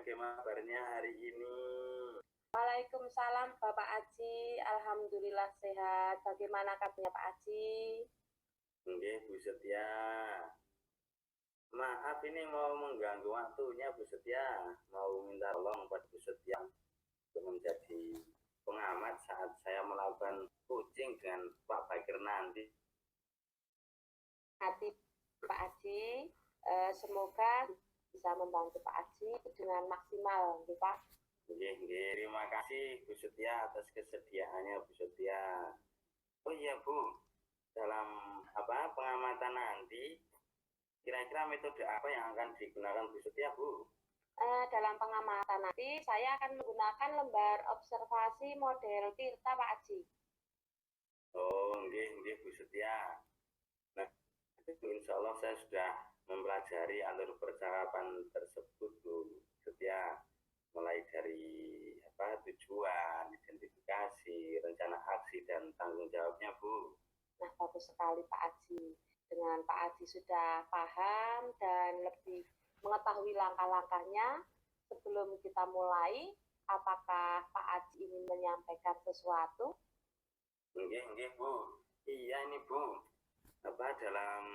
bagaimana kabarnya hari ini? Waalaikumsalam Bapak Aji, Alhamdulillah sehat. Bagaimana kabarnya Pak Aji? Nggih, Bu Setia. Maaf ini mau mengganggu waktunya Bu Setia. Mau minta tolong buat Bu Setia untuk menjadi pengamat saat saya melakukan coaching dengan Pak Bakir nanti. Hati Pak Aji, semoga bisa membantu Pak Aji dengan maksimal, Pak. Nggih, terima kasih Bu Setia atas kesediaannya Bu Setia. Oh iya Bu, dalam pengamatan nanti kira-kira metode apa yang akan digunakan Bu Setia, Bu? Dalam pengamatan nanti saya akan menggunakan lembar observasi model Tirta Pak Aji. Oh, nggih Bu Setia. Nah, insya Allah saya sudah mempelajari alur percakapan tersebut Bu Setia. Mulai dari tujuan, identifikasi, rencana aksi, dan tanggung jawabnya Bu. Nah, bagus sekali Pak Aji. Dengan Pak Aji sudah paham dan lebih mengetahui langkah-langkahnya, sebelum kita mulai, apakah Pak Aji ingin menyampaikan sesuatu? Nggih Bu. Iya ini Bu. Dalam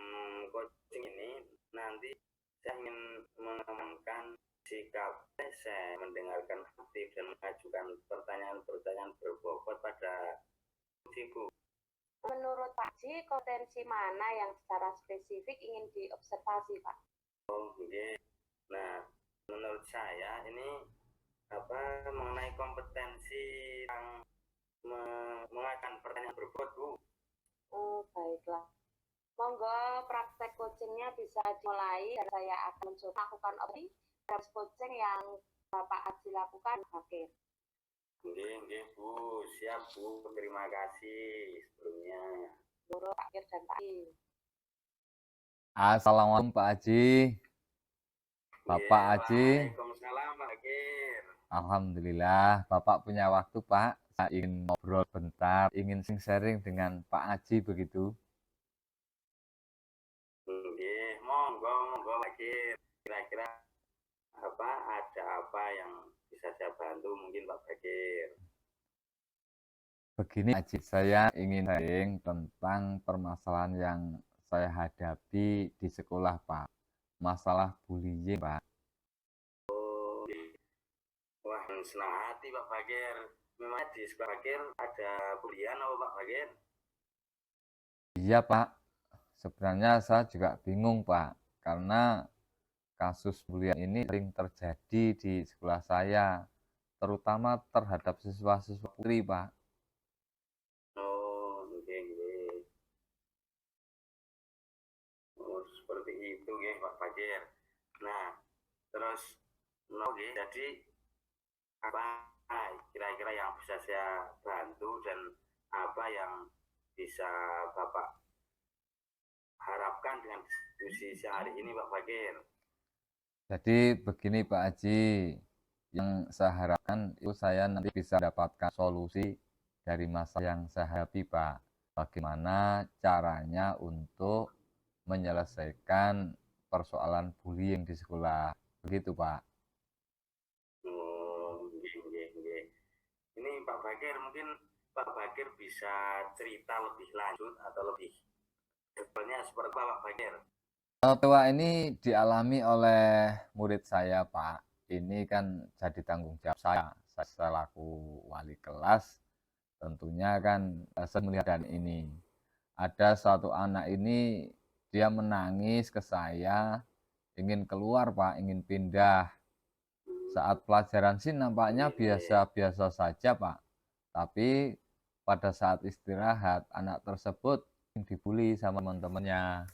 coaching ini nanti saya ingin mengembangkan sikap saya mendengarkan aktif dan mengajukan pertanyaan-pertanyaan berbobot pada Bu. Menurut Pak Ji, kompetensi mana yang secara spesifik ingin diobservasi, Pak? Oh, okay. Nah, menurut saya ini mengenai kompetensi yang mengajukan pertanyaan berbobot, Bu. Oh, baiklah. Monggo praktek coachingnya bisa dimulai dan saya akan mencoba lakukan opsi dan coaching yang Bapak Aji lakukan. Oke. Nggih Bu, siap Bu. Terima kasih sebelumnya. Menurut Pak Kir dan Pak I. Assalamualaikum Pak Aji. Bapak Aji. Waalaikumsalam Pak Kir. Alhamdulillah, Bapak punya waktu Pak. Saya ingin ngobrol bentar, ingin sharing dengan Pak Aji begitu. Nggih, monggo Pak Kir. Kira-kira ada apa yang bisa saya bantu mungkin Pak Bakir? Begini Aji, saya ingin sharing tentang permasalahan yang saya hadapi di sekolah Pak. Masalah bullying Pak. Oh, wah senang hati Pak Bakir. Memang di sekolah Bakir ada bullying apa Pak Bakir? Iya Pak, sebenarnya saya juga bingung Pak, karena kasus bullying ini sering terjadi di sekolah saya, terutama terhadap siswa-siswa putri, Pak. Oh, nggih. Oh, seperti itu nggih Pak Bakir. Nah, terus jadi apa kira-kira yang bisa saya bantu dan apa yang bisa Bapak harapkan dengan diskusi sehari ini Pak Bakir? Jadi begini Pak Haji, yang saya harapkan itu saya nanti bisa dapatkan solusi dari masalah yang saya hadapi Pak. Bagaimana caranya untuk menyelesaikan persoalan bullying di sekolah, begitu Pak. Oh, nggih. Ini Pak Bakir, mungkin Pak Bakir bisa cerita lebih lanjut atau lebih detailnya seperti apa Pak Bakir? Tua ini dialami oleh murid saya Pak. Ini kan jadi tanggung jawab saya selaku wali kelas. Tentunya kan saya melihat dan ini ada satu anak ini dia menangis ke saya, ingin keluar Pak, ingin pindah. Saat pelajaran sih nampaknya biasa-biasa saja Pak, tapi pada saat istirahat anak tersebut dibully sama teman-temannya.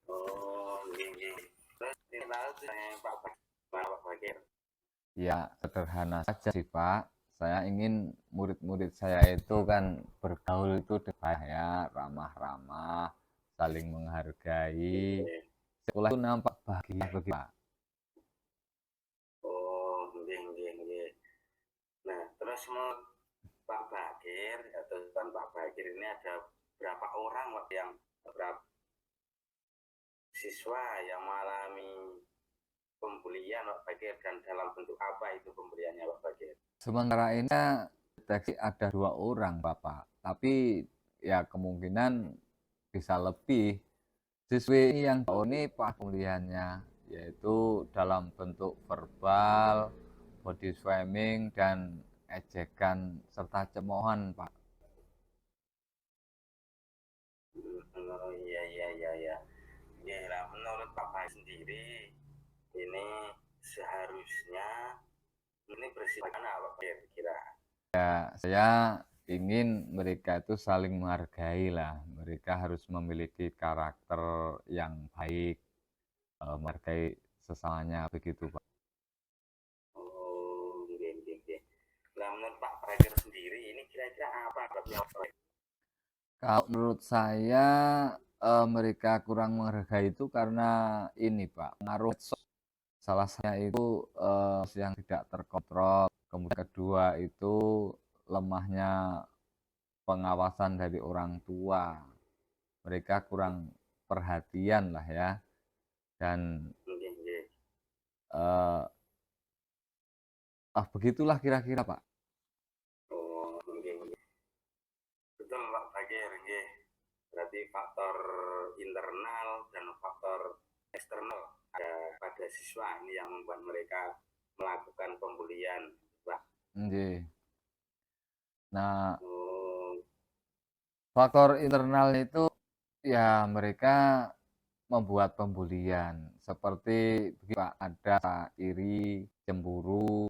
Oh, nggih. Terus ini Pak Bakir. Ya sederhana saja sih Pak, saya ingin murid-murid saya itu kan bergaul itu baik ya, ramah-ramah, saling menghargai. Sekolah itu nampak bahagia begitu Pak. Oh, nggih. Nah, terus menurut Pak Bakir atau Pak Bakir ini ada berapa orang yang berapa siswa yang mengalami pembulian Pak Bagir, dan dalam bentuk apa itu pembuliannya Pak Bagir? Sementara ini deteksi ada 2 orang Bapak, tapi ya kemungkinan bisa lebih. Siswi yang ini Pak pembuliannya, yaitu dalam bentuk verbal, body shaming, dan ejekan serta cemoohan Pak. Oh iya iya iya iya. Ya, lah, menurut Pak Bagir sendiri ini seharusnya ini bersifat mana Pak Bagir kira? Ya, saya ingin mereka itu saling menghargai lah. Mereka harus memiliki karakter yang baik, menghargai sesamanya begitu Pak. Oh, iya iya iya. Nah, menurut Pak Bagir sendiri ini kira-kira apa sebabnya Pak Bagir? Kalau menurut saya mereka kurang menghargai itu karena ini Pak, pengaruh medsos. Salah satunya itu yang tidak terkontrol. Kemudian kedua itu lemahnya pengawasan dari orang tua. Mereka kurang perhatian lah ya. Dan Iya iya. begitulah kira-kira Pak. Oh, iya iya. Betul Pak Bagir, iya. Berarti faktor internal dan faktor eksternal ada pada siswa ini yang membuat mereka melakukan pembulian, Pak. Nggih. Nah, Oh, faktor internal itu ya mereka membuat pembulian seperti Pak, ada iri, cemburu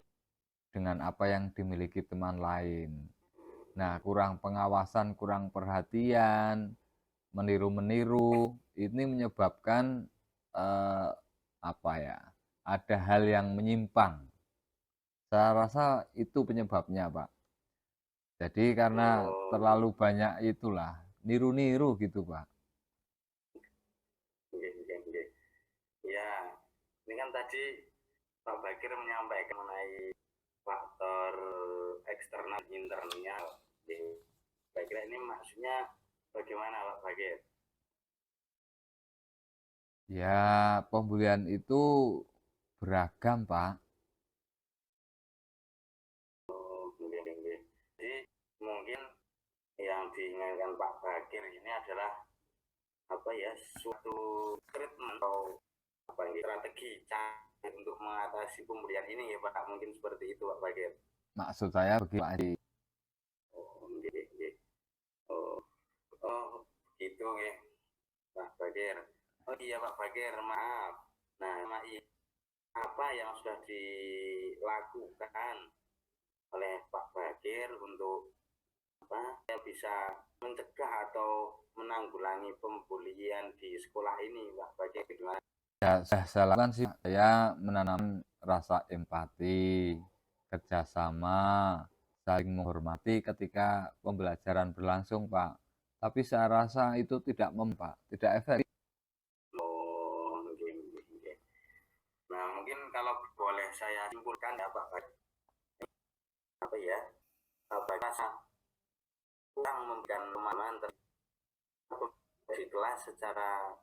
dengan apa yang dimiliki teman lain. Nah, kurang pengawasan, kurang perhatian, meniru-meniru, ini menyebabkan eh, apa ya? Ada hal yang menyimpang. Saya rasa itu penyebabnya, Pak. Jadi karena oh, terlalu banyak itulah, niru-niru gitu, Pak. iya, iya, iya. Ya, ini kan tadi Pak Bagir menyampaikan mengenai faktor eksternal internal. Jadi, saya kira ini maksudnya bagaimana Pak Bagir? Ya, pembulian itu beragam, Pak. Oh, iya, iya. Jadi mungkin yang diinginkan Pak Bagir ini adalah apa ya, suatu treatment atau apa ini, strategi cara untuk mengatasi pemberian ini ya Pak, mungkin seperti itu Pak Bagir. Maksud saya begitu, Pak Haji. Oh, iya, iya. Oh, oh, gitu ya Pak Bagir. Oh iya Pak Bagir, maaf. Nah, apa yang sudah dilakukan oleh Pak Bagir untuk apa ya bisa mencegah atau menanggulangi pembulian di sekolah ini Pak Bagir, gimana? Ya, saya lakukan sih, saya menanam rasa empati, kerjasama, saling menghormati ketika pembelajaran berlangsung, Pak. Tapi saya rasa itu tidak mempak, tidak efektif. Oh, okay, okay. Nah, mungkin kalau boleh saya simpulkan ya Pak, apa ya, apa rasa kurang memberikan pemahaman di kelas secara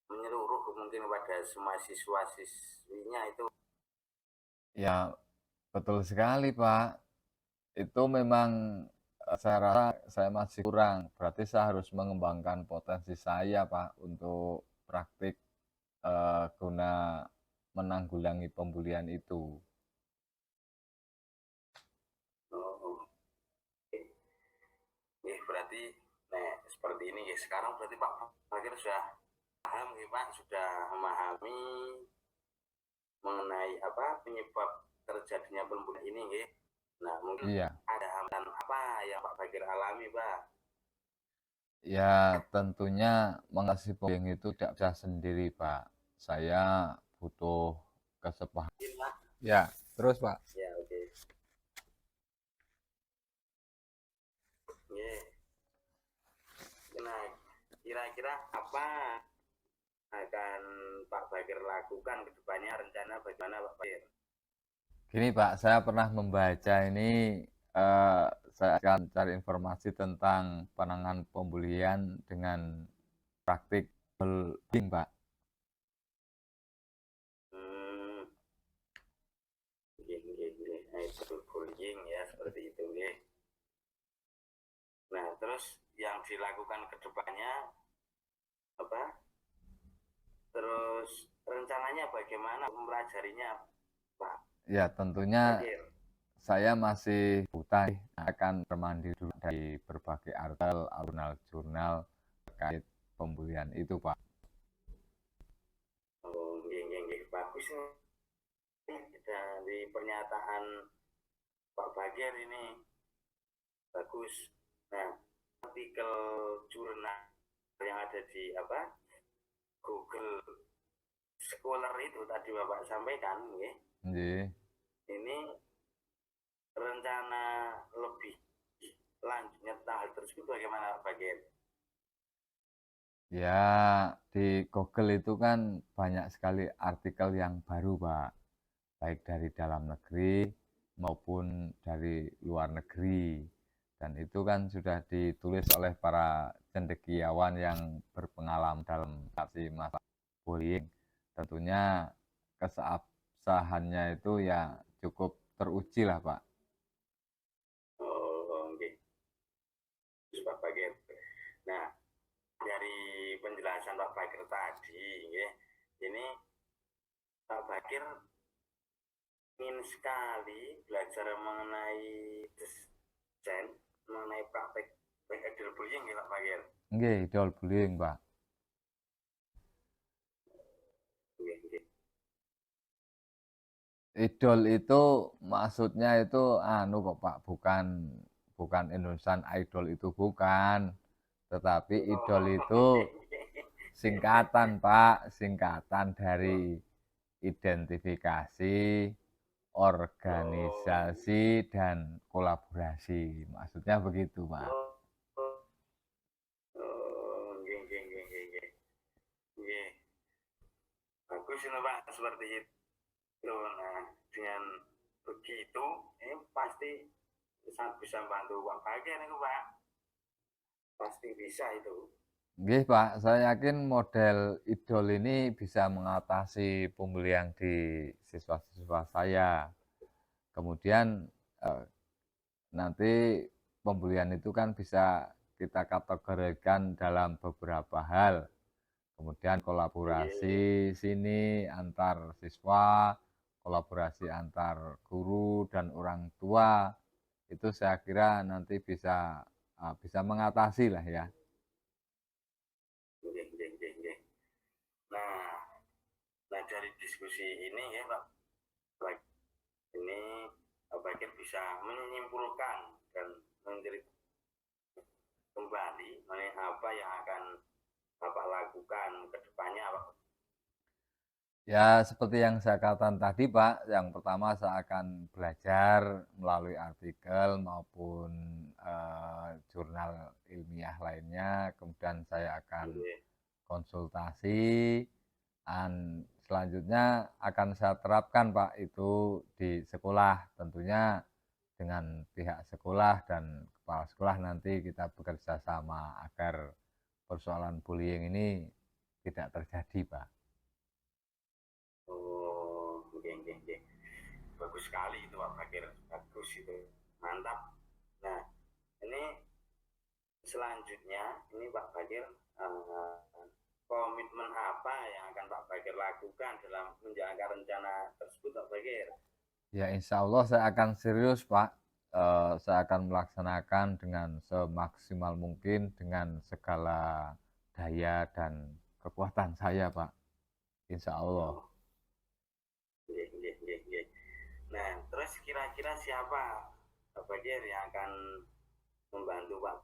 menyeluruh mungkin pada semua siswa-siswinya itu. Ya, betul sekali, Pak. Itu memang saya rasa saya masih kurang. Berarti saya harus mengembangkan potensi saya, Pak, untuk praktik guna menanggulangi pembulian itu. Oh, okay. Ya, berarti nah, seperti ini ya. Sekarang berarti Pak Fakir sudah paham ya Pak, sudah memahami mengenai apa penyebab terjadinya pembunuhan ini ya. Nah, mungkin Iya. ada hambatan apa yang Pak Bagir alami, Pak? Ya, tentunya mengatasi bullying itu tidak bisa sendiri, Pak. Saya butuh kesepakatan. Mungkin, Pak. Ya, terus, Pak. Ya, oke. Okay. Yeah. Nah, kira-kira apa akan Pak Bagir lakukan ke depannya, rencana bagaimana Pak Bagir? Gini, Pak, saya pernah membaca ini, eh, saya akan cari informasi tentang penanganan pembulian dengan praktik bullying, Pak. cyberbullying ya, seperti itu nggih. Nah, terus yang dilakukan ke depannya apa? Terus rencananya bagaimana mempelajarinya, Pak Ya, tentunya Bagir? saya masih buta nih, akan bermandi dulu dari berbagai artikel, jurnal terkait pembulian itu, Pak. Oh, nggih, bagus nih dari pernyataan Pak Bagir ini, bagus. Nah, artikel jurnal yang ada di Google Scholar itu tadi Bapak sampaikan, nggih. Nggih. Ini rencana lebih lanjutnya tentang hal tersebut bagaimana Pak Bagir? Ya, di Google itu kan banyak sekali artikel yang baru, Pak. Baik dari dalam negeri maupun dari luar negeri. Dan itu kan sudah ditulis oleh para cendekiawan yang berpengalaman dalam mengatasi masalah bullying. Tentunya keabsahannya itu ya cukup teruji lah, Pak. Oh, nggih. Pak Bagir. Nah, dari penjelasan Pak Bagir tadi, nggih, ini Pak Bagir ingin sekali belajar mengenai desain, mengenai praktek idol bullying ya Pak Bagir. Nggih, idol bullying, Pak. Nggih. Idol itu maksudnya itu anu kok Pak, bukan Indonesian Idol itu bukan. Tetapi idol itu singkatan Pak, singkatan dari identifikasi, organisasi, dan kolaborasi. Maksudnya begitu Pak. Nggih. Nggih. Bagus ini Pak, seperti itu. Nah, dengan begitu, ini pasti bisa bantu Pak Bagir itu Pak. Pasti bisa itu. Nggih Pak, saya yakin model idol ini bisa mengatasi pembulian di siswa-siswa saya. Kemudian nanti pembulian itu kan bisa kita kategorikan dalam beberapa hal. Kemudian kolaborasi sini antar siswa, kolaborasi antar guru dan orang tua, itu saya kira nanti bisa mengatasi lah ya. Nggih. Nah, dari diskusi ini ya Pak, ini Pak Bagir bisa menyimpulkan dan menceritakan kembali mengenai apa yang akan Bapak lakukan ke depannya Pak. Ya, seperti yang saya katakan tadi, Pak, yang pertama saya akan belajar melalui artikel maupun jurnal ilmiah lainnya, kemudian saya akan konsultasi, dan selanjutnya akan saya terapkan, Pak, itu di sekolah, tentunya dengan pihak sekolah dan kepala sekolah nanti kita bekerja sama agar persoalan bullying ini tidak terjadi, Pak. Oh, nggih. Bagus sekali itu Pak Bagir, bagus itu, mantap. Nah, ini selanjutnya ini Pak Bagir komitmen apa yang akan Pak Bagir lakukan dalam menjalankan rencana tersebut Pak Bagir? Ya, insya Allah saya akan serius, Pak. Saya akan melaksanakan dengan semaksimal mungkin dengan segala daya dan kekuatan saya, Pak. Insya Allah. Nggih. Nah, terus kira-kira siapa Pak Bagir yang akan membantu Pak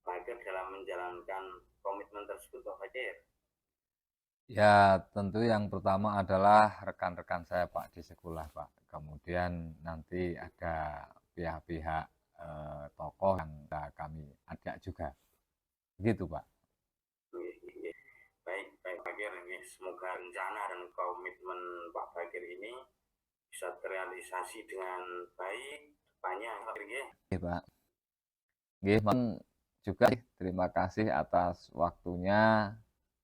Bagir dalam menjalankan komitmen tersebut Pak Bagir? Ya, tentu yang pertama adalah rekan-rekan saya, Pak, di sekolah, Pak. Kemudian nanti ada pihak-pihak tokoh yang kami ajak juga. Begitu, Pak. Nggih. Baik Pak Bagir, semoga rencana dan komitmen Pak Bagir ini bisa terrealisasi dengan baik depannya Pak Bagir. Oke, Pak. Nggih, juga terima kasih atas waktunya.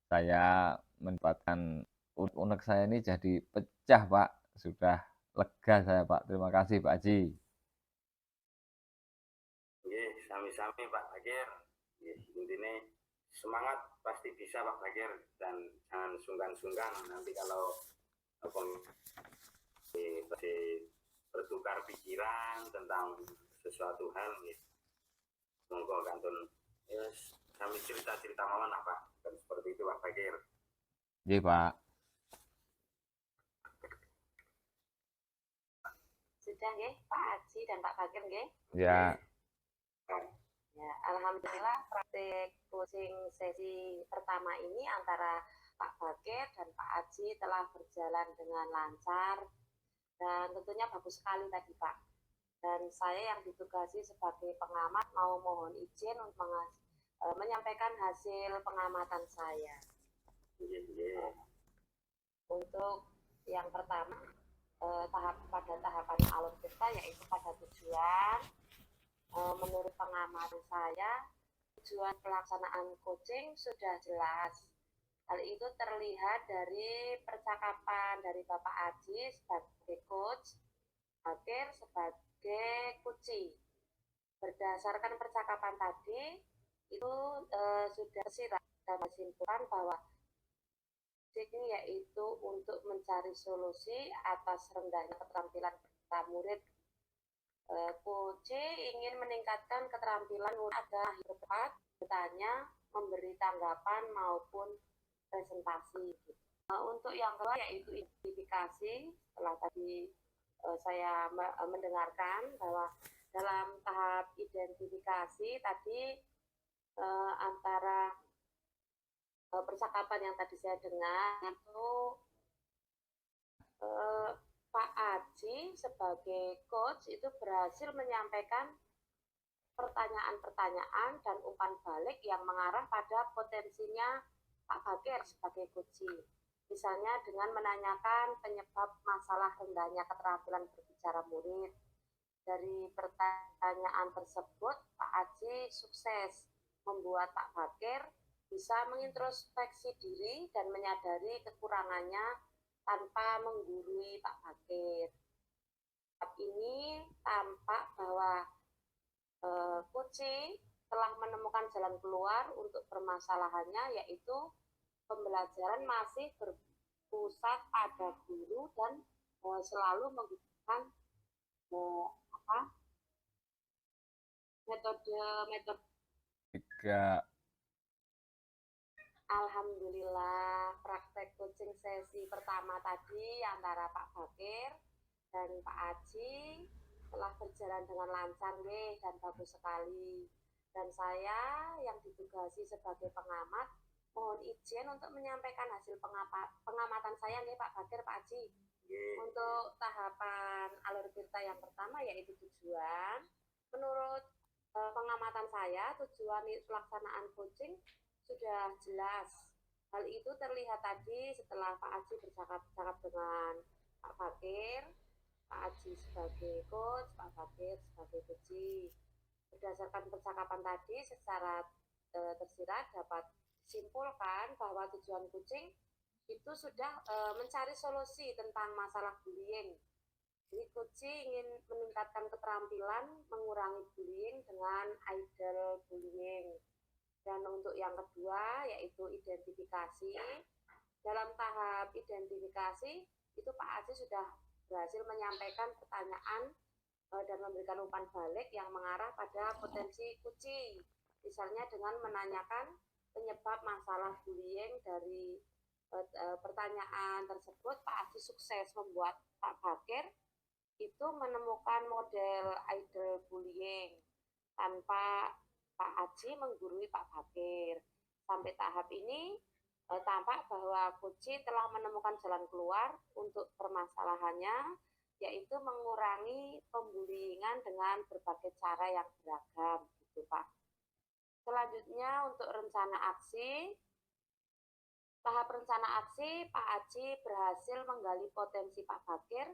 Saya mendapatkan unek saya ini jadi pecah, Pak. Sudah lega saya, Pak. Terima kasih, Pak Haji. sami-sami Pak Bakir. Intinya semangat pasti bisa Pak Bakir, dan jangan sungkan-sungkan nanti kalau masih bertukar pikiran tentang sesuatu hal gitu. Monggo kantun yes, kami cerita-cerita mawon apa kan seperti itu Pak Bakir. Iya Pak. Sudah nggih Pak Aji dan Pak Bakir nggih? Ya. Ya, alhamdulillah praktik coaching sesi pertama ini antara Pak Bakir dan Pak Aji telah berjalan dengan lancar dan tentunya bagus sekali tadi Pak. Dan saya yang ditugasi sebagai pengamat mau mohon izin untuk menyampaikan hasil pengamatan saya. Untuk yang pertama, pada tahapan alur kita yaitu pada tujuan. Menurut pengamatan saya, tujuan pelaksanaan coaching sudah jelas. Hal itu terlihat dari percakapan dari Bapak Aji sebagai coach, Bakir sebagai coachee. Berdasarkan percakapan tadi, itu sudah tersirat dan kesimpulan bahwa coaching yaitu untuk mencari solusi atas rendahnya keterampilan peserta murid. Coach ingin meningkatkan keterampilan murid agar cepat bertanya, memberi tanggapan maupun presentasi. Untuk yang kedua yaitu identifikasi. Setelah tadi saya mendengarkan bahwa dalam tahap identifikasi tadi antara percakapan yang tadi saya dengar itu Pak Aji sebagai coach itu berhasil menyampaikan pertanyaan-pertanyaan dan umpan balik yang mengarah pada potensinya Pak Bakir sebagai coachee. Misalnya dengan menanyakan penyebab masalah rendahnya keterampilan berbicara murid. Dari pertanyaan tersebut, Pak Aji sukses membuat Pak Bakir bisa mengintrospeksi diri dan menyadari kekurangannya tanpa menggurui Pak Bakir. Tahap ini tampak bahwa coachee telah menemukan jalan keluar untuk permasalahannya, yaitu pembelajaran masih berpusat pada guru dan selalu menggunakan metode. Alhamdulillah praktek coaching sesi pertama tadi antara Pak Bakir dan Pak Aji telah berjalan dengan lancar dan bagus sekali. Dan saya yang ditugasi sebagai pengamat mohon izin untuk menyampaikan hasil pengamatan saya Pak Bakir, Pak Aji. Untuk tahapan alur tirta yang pertama yaitu tujuan. Menurut pengamatan saya, tujuan pelaksanaan coaching sudah jelas. Hal itu terlihat tadi setelah Pak Aji bercakap-cakap dengan Pak Bakir, Pak Aji sebagai coach, Pak Bakir sebagai coachee. Berdasarkan percakapan tadi secara tersirat dapat disimpulkan bahwa tujuan coaching itu sudah mencari solusi tentang masalah bullying. Jadi coaching ingin meningkatkan keterampilan mengurangi bullying dengan idle bullying. Dan untuk yang kedua yaitu identifikasi. Dalam tahap identifikasi itu Pak Aji sudah berhasil menyampaikan pertanyaan dan memberikan umpan balik yang mengarah pada potensi coachee. Misalnya dengan menanyakan penyebab masalah bullying. Dari pertanyaan tersebut Pak Aji sukses membuat Pak Bakir itu menemukan model idle bullying tanpa Pak Aji menggurui Pak Bakir. Sampai tahap ini tampak bahwa coachee telah menemukan jalan keluar untuk permasalahannya, yaitu mengurangi pembullyingan dengan berbagai cara yang beragam, gitu Pak. Selanjutnya untuk rencana aksi. Tahap rencana aksi, Pak Aji berhasil menggali potensi Pak Bakir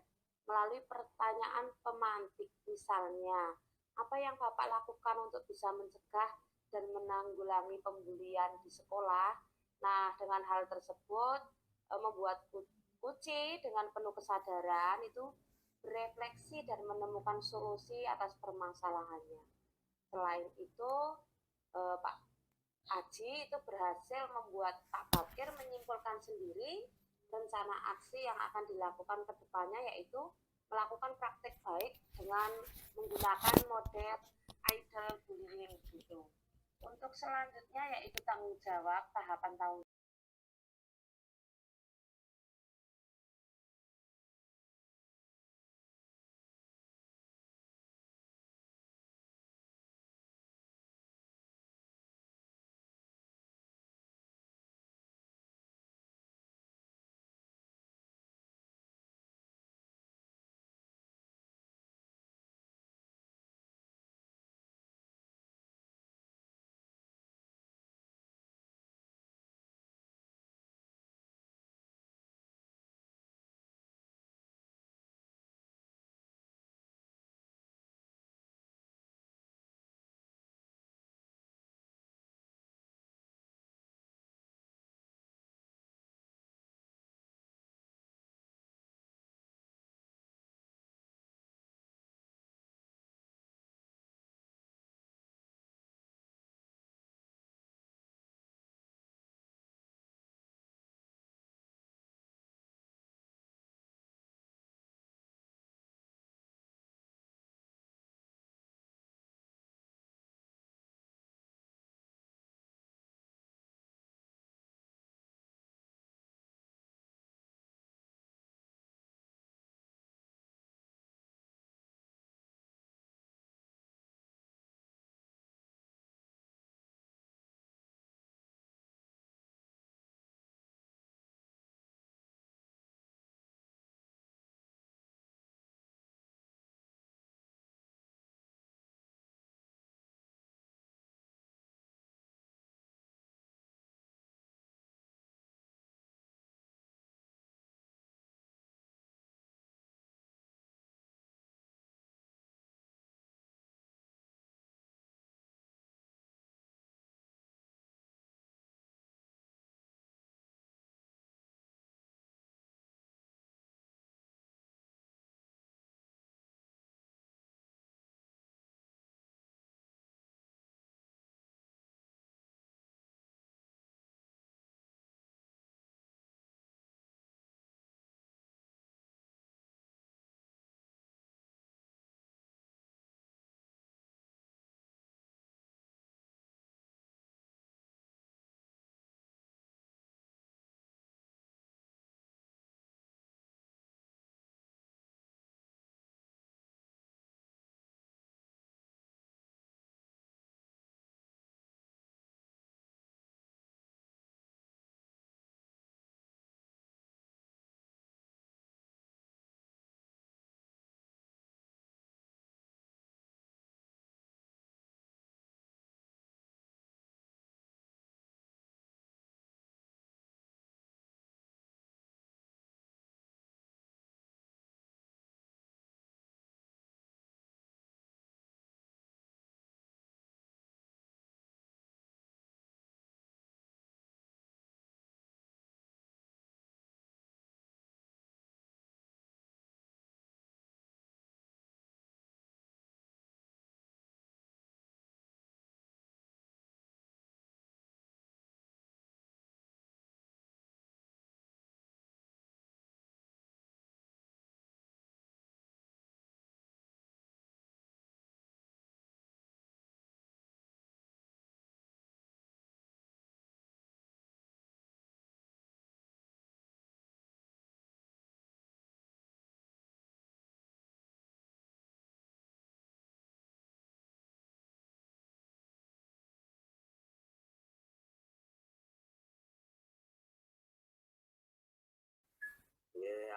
melalui pertanyaan pemantik, misalnya apa yang Bapak lakukan untuk bisa mencegah dan menanggulangi pembulian di sekolah. Nah, dengan hal tersebut membuat coachee dengan penuh kesadaran itu berefleksi dan menemukan solusi atas permasalahannya. Selain itu, Pak Aji itu berhasil membuat Pak Bakir menyimpulkan sendiri rencana aksi yang akan dilakukan ke depannya, yaitu melakukan praktek baik dengan menggunakan model idle bullying gitu. Untuk selanjutnya yaitu tanggung jawab, tahapan tanggung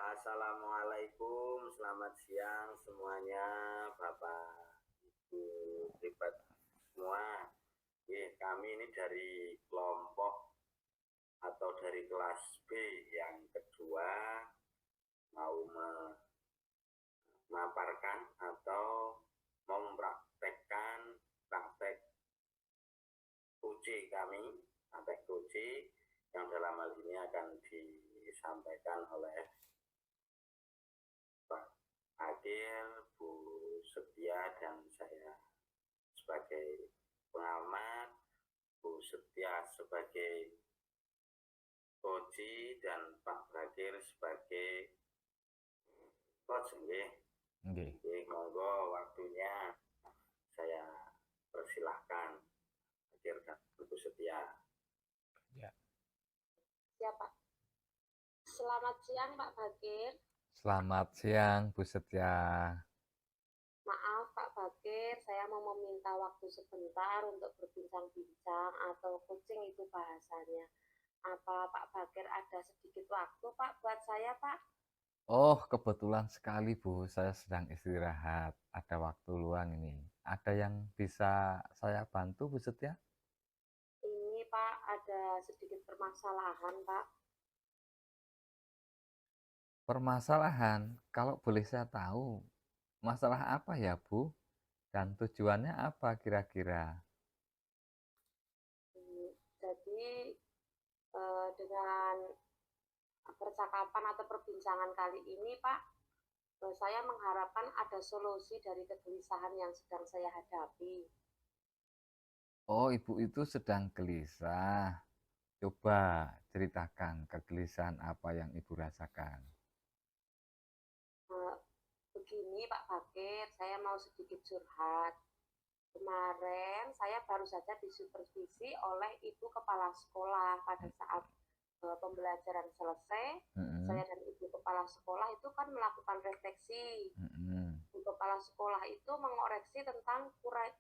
Assalamualaikum, selamat siang semuanya, Bapak, Ibu, privat semua. Kami ini dari kelompok atau dari kelas B yang kedua mau memaparkan atau mau mempraktekkan praktek uji kami, praktek uji yang dalam hal ini akan disampaikan oleh Pak Adil, Bu Setia, dan saya sebagai pengamat, Bu Setia sebagai coach, dan Pak Bakir sebagai coach. Nggih. Nggih. Nggih, monggo waktunya saya persilahkan Bakir dan Bu Setia. Ya. Siapa? Selamat siang Pak Bakir. Selamat siang Bu Setia. Maaf Pak Bakir, saya mau meminta waktu sebentar untuk berbincang-bincang atau coaching itu bahasanya. Apa Pak Bakir ada sedikit waktu Pak buat saya Pak? Oh, kebetulan sekali Bu, saya sedang istirahat. Ada waktu luang ini. Ada yang bisa saya bantu Bu Setia? Ini Pak ada sedikit permasalahan Pak. Permasalahan, kalau boleh saya tahu, masalah apa ya Bu? Dan tujuannya apa kira-kira? Jadi dengan percakapan atau perbincangan kali ini Pak, saya mengharapkan ada solusi dari kegelisahan yang sedang saya hadapi. Oh, Ibu itu sedang gelisah. Coba ceritakan kegelisahan apa yang Ibu rasakan. Begini Pak Bakir, saya mau sedikit curhat. Kemarin saya baru saja disupervisi oleh Ibu Kepala Sekolah pada saat pembelajaran selesai. Saya dan Ibu Kepala Sekolah itu kan melakukan refleksi. Ibu Kepala Sekolah itu mengoreksi tentang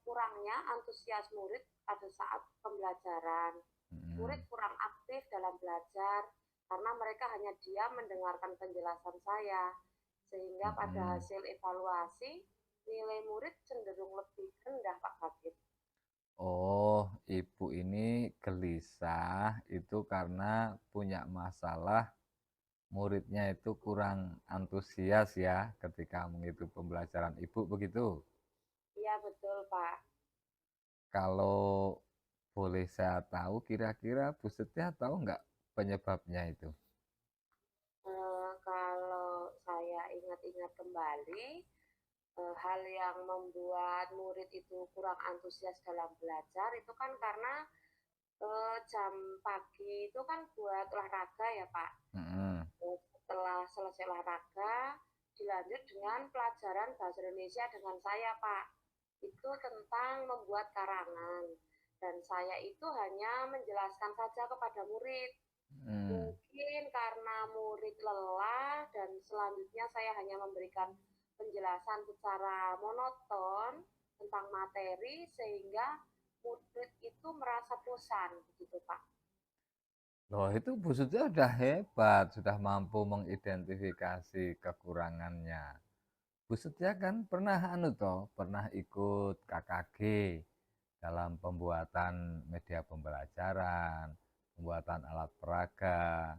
kurangnya antusias murid pada saat pembelajaran. Murid kurang aktif dalam belajar karena mereka hanya diam mendengarkan penjelasan saya. Sehingga pada hasil evaluasi, nilai murid cenderung lebih rendah Pak Bakir. Oh, Ibu ini gelisah itu karena punya masalah muridnya itu kurang antusias ya ketika mengikuti pembelajaran Ibu begitu. Iya betul Pak. Kalau boleh saya tahu kira-kira Bu Setia tahu nggak penyebabnya itu? Kalau saya ingat-ingat kembali, hal yang membuat murid itu kurang antusias dalam belajar itu kan karena jam pagi itu kan buat olahraga ya Pak. Setelah selesai olahraga, dilanjut dengan pelajaran bahasa Indonesia dengan saya Pak. Itu tentang membuat karangan. Dan saya itu hanya menjelaskan saja kepada murid. Mungkin karena murid lelah dan selanjutnya saya hanya memberikan penjelasan secara monoton tentang materi sehingga murid itu merasa bosan begitu Pak. Loh, itu Bu Setia sudah hebat, sudah mampu mengidentifikasi kekurangannya. Bu Setia kan pernah pernah ikut KKG dalam pembuatan media pembelajaran, pembuatan alat peraga,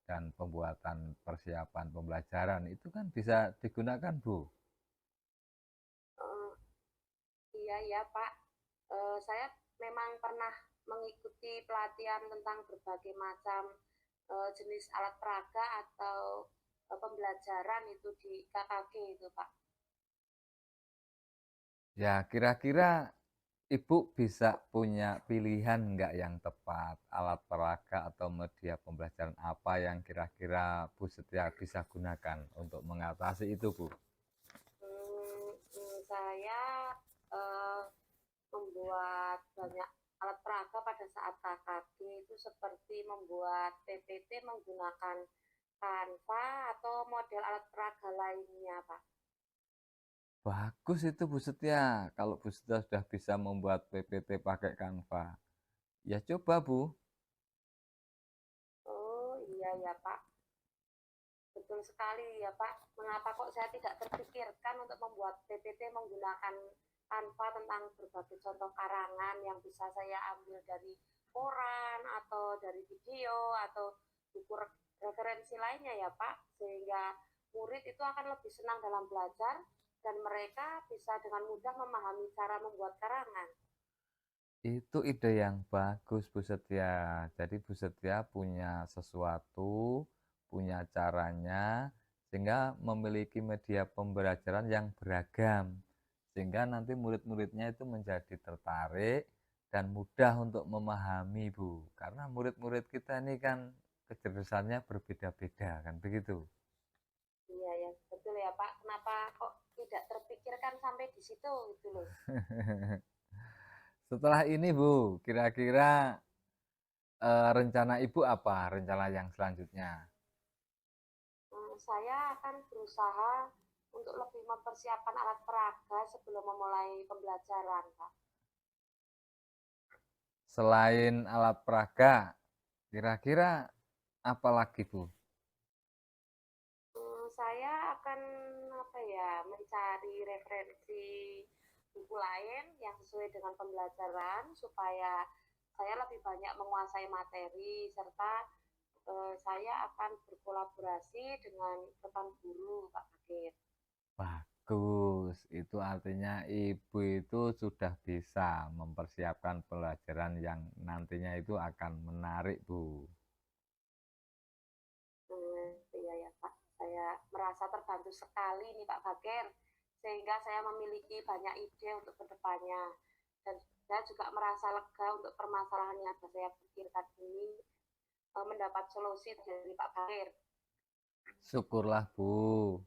dan pembuatan persiapan pembelajaran. Itu kan bisa digunakan, Bu. Iya ya Pak, saya memang pernah mengikuti pelatihan tentang berbagai macam jenis alat peraga atau pembelajaran itu di KKG itu Pak. Ya, kira-kira Ibu bisa punya pilihan nggak yang tepat, alat peraga atau media pembelajaran apa yang kira-kira Bu Setia bisa gunakan untuk mengatasi itu, Bu? Saya membuat banyak alat peraga pada saat KKG itu seperti membuat PPT menggunakan Canva atau model alat peraga lainnya, Pak. Bagus itu Bu Setia. Kalau Bu Setia sudah bisa membuat PPT pakai Canva, ya coba Bu. Oh iya ya Pak, betul sekali ya Pak. Mengapa kok saya tidak terpikirkan untuk membuat PPT menggunakan Canva tentang berbagai contoh karangan yang bisa saya ambil dari koran atau dari video atau buku referensi lainnya ya Pak, sehingga murid itu akan lebih senang dalam belajar dan mereka bisa dengan mudah memahami cara membuat karangan. Itu ide yang bagus Bu Setia. Jadi Bu Setia punya sesuatu, punya caranya, sehingga memiliki media pembelajaran yang beragam. sehingga nanti murid-muridnya itu menjadi tertarik dan mudah untuk memahami, Bu. Karena murid-murid kita ini kan kecerdasannya berbeda-beda, kan begitu. Iya ya, betul ya Pak. Kenapa kok tidak terpikirkan sampai di situ gitu loh. Setelah ini, Bu, kira-kira rencana Ibu apa? Rencana yang selanjutnya? Saya akan berusaha untuk lebih mempersiapkan alat peraga sebelum memulai pembelajaran, Pak. Selain alat peraga, kira-kira apa lagi, Bu? Saya akan mencari referensi buku lain yang sesuai dengan pembelajaran supaya saya lebih banyak menguasai materi serta saya akan berkolaborasi dengan rekan guru Pak Bagir. Bagus, itu artinya Ibu itu sudah bisa mempersiapkan pelajaran yang nantinya itu akan menarik, Bu. Iya ya Pak, saya merasa terbantu sekali nih Pak Bagir, sehingga saya memiliki banyak ide untuk kedepannya. Dan saya juga merasa lega untuk permasalahan yang saya pikirkan ini mendapat solusi dari Pak Bagir. Syukurlah, Bu.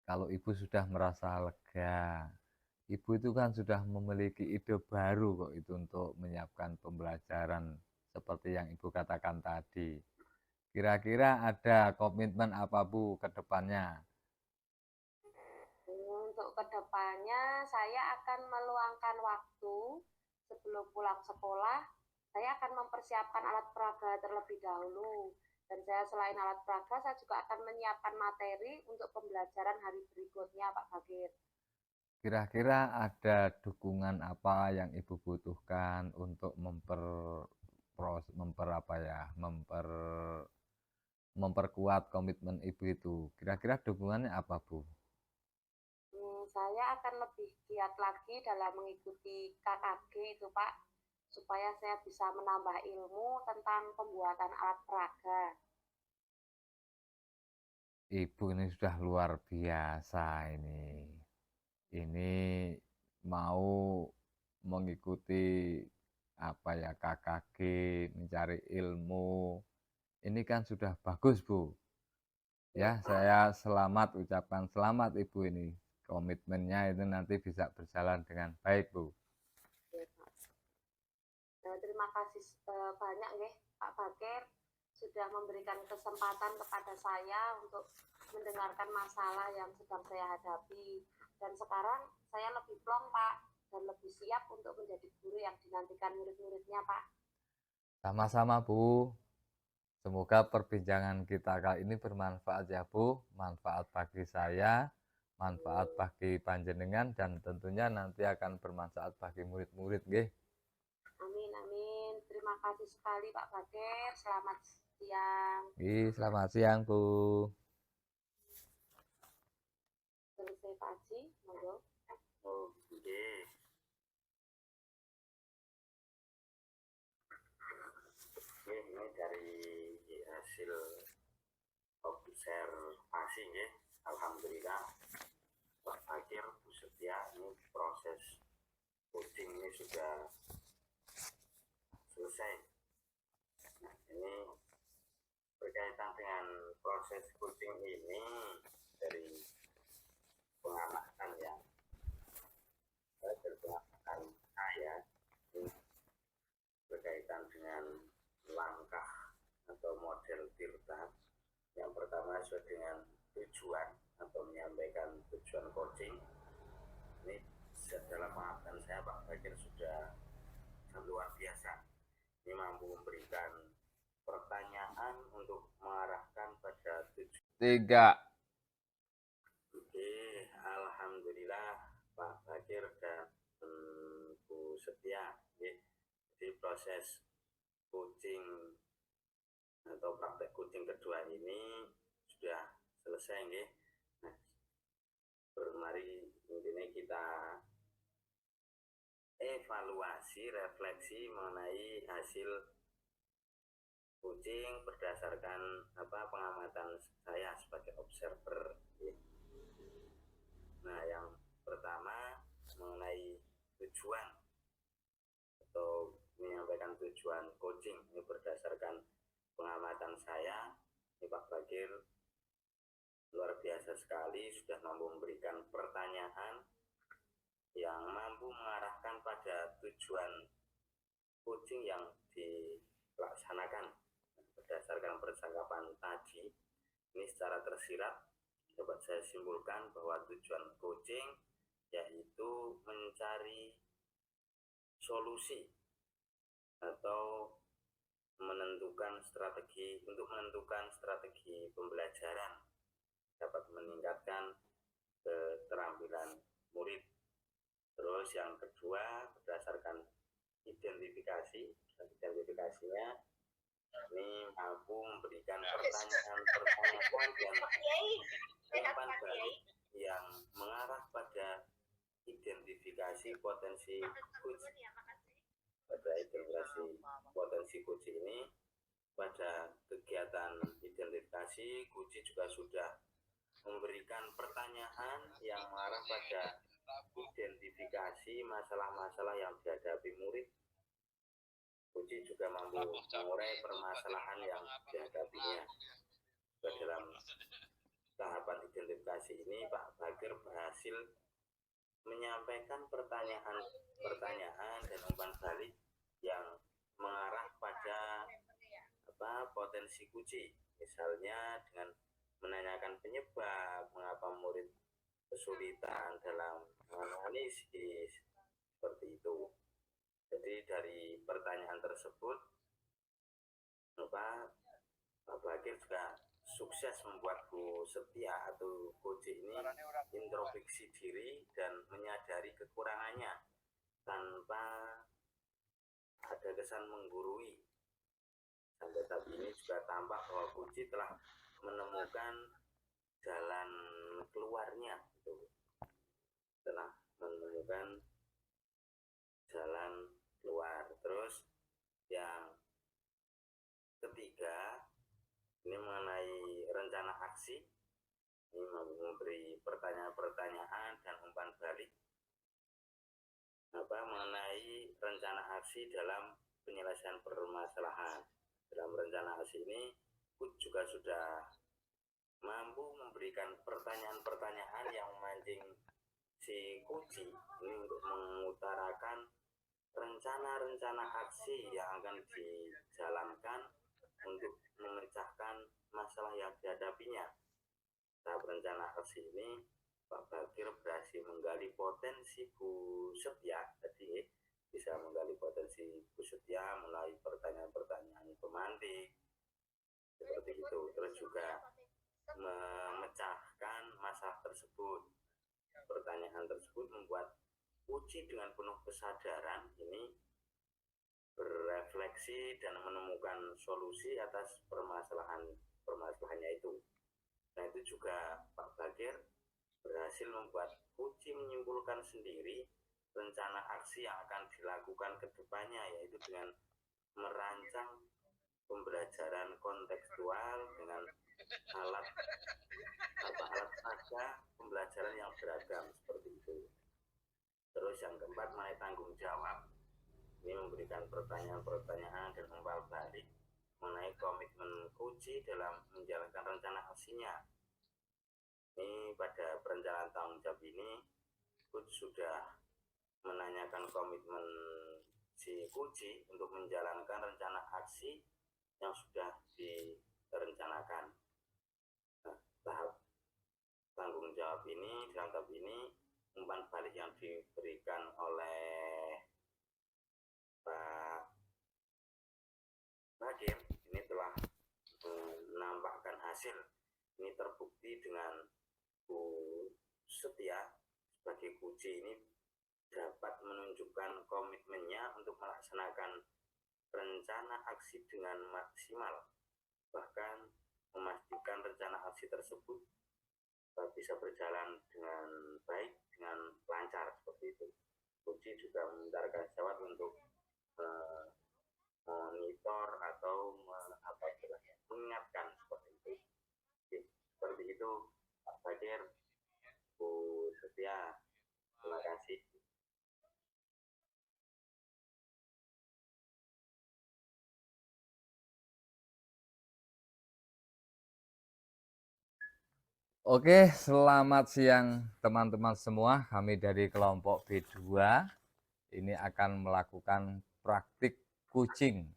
Kalau Ibu sudah merasa lega, Ibu itu kan sudah memiliki ide baru kok itu untuk menyiapkan pembelajaran seperti yang Ibu katakan tadi. Kira-kira ada komitmen apa, Bu, ke depannya? Untuk kedepannya saya akan meluangkan waktu sebelum pulang sekolah. Saya akan mempersiapkan alat peraga terlebih dahulu. Dan saya selain alat peraga, saya juga akan menyiapkan materi untuk pembelajaran hari berikutnya, Pak Bagir. Kira-kira ada dukungan apa yang Ibu butuhkan untuk memperkuat komitmen Ibu itu? Kira-kira dukungannya apa, Bu? Saya akan lebih giat lagi dalam mengikuti KKG itu, Pak, supaya saya bisa menambah ilmu tentang pembuatan alat peraga. Ibu ini sudah luar biasa ini. Ini mau mengikuti apa ya KKG, mencari ilmu. Ini kan sudah bagus, Bu. Ya, saya ucapkan selamat Ibu ini. Komitmennya itu nanti bisa berjalan dengan baik, Bu. Ya, Pak. Terima kasih banyak nih Pak Bagir sudah memberikan kesempatan kepada saya untuk mendengarkan masalah yang sedang saya hadapi. Dan sekarang saya lebih plong Pak dan lebih siap untuk menjadi guru yang dinantikan murid-muridnya Pak. Sama-sama, Bu. Semoga perbincangan kita kali ini bermanfaat ya, Bu. Manfaat bagi saya, manfaat bagi panjenengan, dan tentunya nanti akan bermanfaat bagi murid-murid, nggih. Amin, amin. Terima kasih sekali Pak Bagir. Selamat siang. Selamat siang, Bu. Selesai Pak Haji, monggo. Oh, nggih. Ini dari hasil observasi nggih. Alhamdulillah Pak Fakir, Bu Setia, ini proses coaching ini sudah selesai. Nah, ini berkaitan dengan proses coaching ini dari pengamatan yang pengamatan saya ini berkaitan dengan langkah atau model Tirta. Yang pertama sesuai dengan tujuan atau menyampaikan tujuan coaching. Ini dalam pengamatan saya Pak Fakir sudah luar biasa. Ini mampu memberikan pertanyaan untuk mengarahkan pada tujuan. 3. Oke, alhamdulillah Pak Fakir dan Bu Setia. Jadi proses coaching atau praktek coaching kedua ini sudah selesai nggih. Nah, mari ini kita evaluasi, refleksi mengenai hasil coaching berdasarkan pengamatan saya sebagai observer. Nah, yang pertama tujuan atau menyampaikan tujuan coaching. Ini berdasarkan pengamatan saya, ini Pak Bagir luar biasa sekali, sudah mampu memberikan pertanyaan yang mampu mengarahkan pada tujuan coaching yang dilaksanakan. Berdasarkan percakapan tadi, ini secara tersirat dapat saya simpulkan bahwa tujuan coaching yaitu mencari solusi atau menentukan strategi pembelajaran, dapat meningkatkan keterampilan murid. Terus yang kedua, berdasarkan identifikasinya ini mampu memberikan pertanyaan-pertanyaan dan umpan balik yang mengarah pada identifikasi potensi coach. Pada identifikasi potensi coach ini, pada kegiatan identifikasi, coach juga sudah memberikan pertanyaan yang mengarah pada identifikasi masalah-masalah yang dihadapi murid. Coach juga mampu mengurai permasalahan yang dihadapinya. Dalam tahapan identifikasi ini, Pak Bagir berhasil menyampaikan pertanyaan dan umpan balik yang mengarah pada potensi kunci, misalnya dengan menanyakan penyebab mengapa murid kesulitan dalam menganalisis, seperti itu. Jadi dari pertanyaan tersebut, Pak Bagir juga sukses membuat Bu Setia atau coach ini introspeksi diri dan menyadari kekurangannya tanpa ada kesan menggurui. Sampai saat ini juga tampak bahwa coach telah menemukan jalan keluarnya, telah menemukan jalan keluar. Terus yang ketiga, ini mengenai rencana aksi. Ini memberi pertanyaan-pertanyaan dan umpan balik mengenai rencana aksi dalam penyelesaian permasalahan. Dalam rencana aksi ini, coach juga sudah mampu memberikan pertanyaan-pertanyaan yang memancing si coach ini untuk mengutarakan rencana-rencana aksi yang akan dijalankan untuk memecahkan masalah yang dihadapinya. Tahap rencana aksi ini, Pak Bagir berhasil menggali potensi Bu Setia tadi, bisa menggali potensi Bu Setia melalui pertanyaan-pertanyaan pemantik, seperti itu. Terus juga memecahkan masalah tersebut. Pertanyaan tersebut membuat uji dengan penuh kesadaran ini berefleksi dan menemukan solusi atas permasalahannya itu. Nah, itu juga Pak Bagir berhasil membuat uji menyimpulkan sendiri rencana aksi yang akan dilakukan ke depannya, yaitu dengan merancang pembelajaran kontekstual dengan alat pembelajaran yang beragam, seperti itu. Terus yang keempat, mengenai tanggung jawab. Ini memberikan pertanyaan-pertanyaan dan umpan balik mengenai komitmen coach dalam menjalankan rencana aksinya. Ini pada perencanaan tanggung jawab ini, coach sudah menanyakan komitmen si coach untuk menjalankan rencana aksi yang sudah direncanakan. Nah, tahap tanggung jawab ini, dalam tahap ini, umpan balik yang diberikan oleh Pak Bagir ini telah menampakkan hasil. Ini terbukti dengan Bu Setia sebagai coach ini dapat menunjukkan komitmennya untuk melaksanakan rencana aksi dengan maksimal, bahkan memastikan rencana aksi tersebut bisa berjalan dengan baik, dengan lancar, seperti itu. Coach juga meminta jawab untuk monitor atau mengingatkan, seperti itu. Seperti itu Pak Bagir, Bu Setia, terima kasih. Oke, selamat siang teman-teman semua. Kami dari kelompok B2 ini akan melakukan praktik kucing.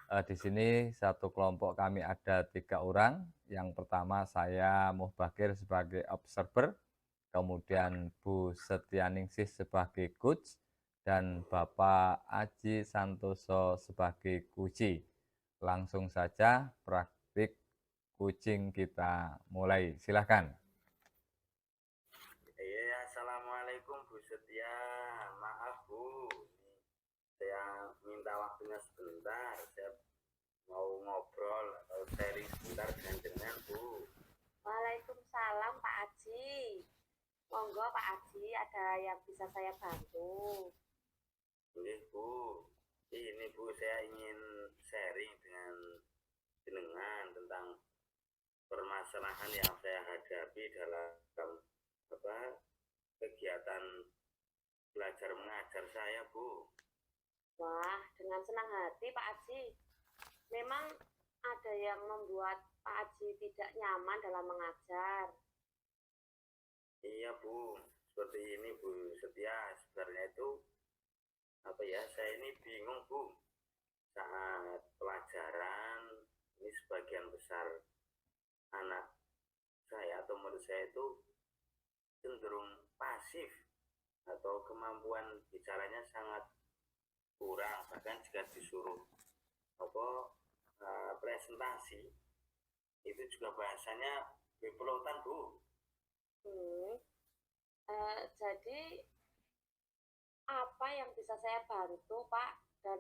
Di sini satu kelompok kami ada 3 orang. Yang pertama saya Muhbakir sebagai observer, kemudian Bu Setianingsih sebagai coach, dan Bapak Aji Santoso sebagai kuci. Langsung saja praktik kucing kita mulai. Silahkan. Iya, assalamualaikum Bu Setia. Maaf Bu, saya minta waktunya sebentar. Saya mau ngobrol atau sharing sebentar dengan Bu. Waalaikumsalam Pak Aji. Monggo Pak Aji, ada yang bisa saya bantu? Ini Bu, ini Bu, saya ingin sharing dengan jenengan tentang permasalahan yang saya hadapi dalam kegiatan belajar mengajar saya Bu. Wah, dengan senang hati Pak Aji. Memang ada yang membuat Pak Aji tidak nyaman dalam mengajar. Iya Bu, seperti ini Bu Setia. Sebenarnya itu saya ini bingung Bu. Saat pelajaran ini sebagian besar anak saya atau murid saya itu cenderung pasif atau kemampuan bicaranya sangat kurang, bahkan jika disuruh presentasi itu juga bahasanya beplotan Bu. Jadi apa yang bisa saya bantu Pak, dan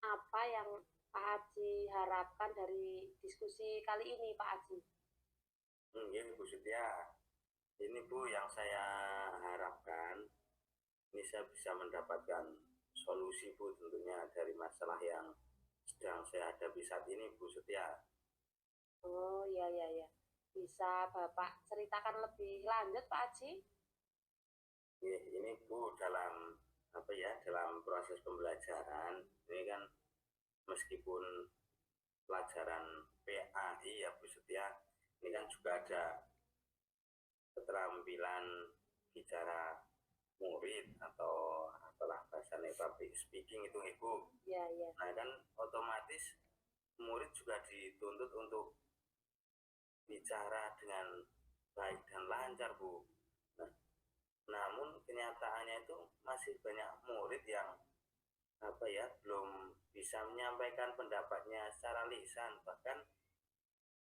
apa yang Pak Aji harapkan dari diskusi kali ini Pak Aji? Iya Bu Setia, ini Bu yang saya harapkan ini saya bisa mendapatkan solusi Bu, tentunya dari masalah yang sedang saya hadapi saat ini Bu Setia. Oh iya iya iya. Bisa Bapak ceritakan lebih lanjut Pak Aji? Ini Bu, dalam proses pembelajaran ini kan, meskipun pelajaran PAI ya Bu Setia, ini kan juga ada keterampilan bicara murid atau apalah bahasanya public speaking itu Ibu. Iya iya. Nah kan otomatis murid juga dituntut untuk bicara dengan baik dan lancar Bu. Nah, namun kenyataannya itu masih banyak murid yang belum bisa menyampaikan pendapatnya secara lisan, bahkan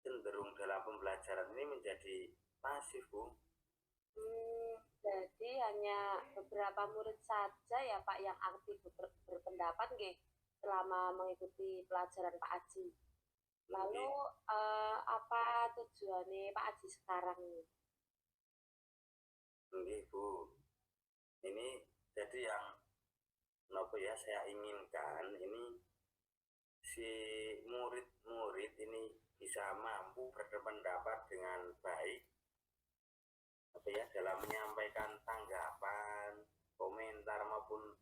cenderung dalam pembelajaran ini menjadi pasif Bu. Jadi hanya beberapa murid saja ya Pak yang aktif berpendapat nggih selama mengikuti pelajaran Pak Aji. Lalu apa tujuannya Pak Aji sekarang ini? Bu, ini jadi yang saya inginkan ini si murid-murid ini bisa mampu berpendapat dengan baik dalam menyampaikan tanggapan, komentar maupun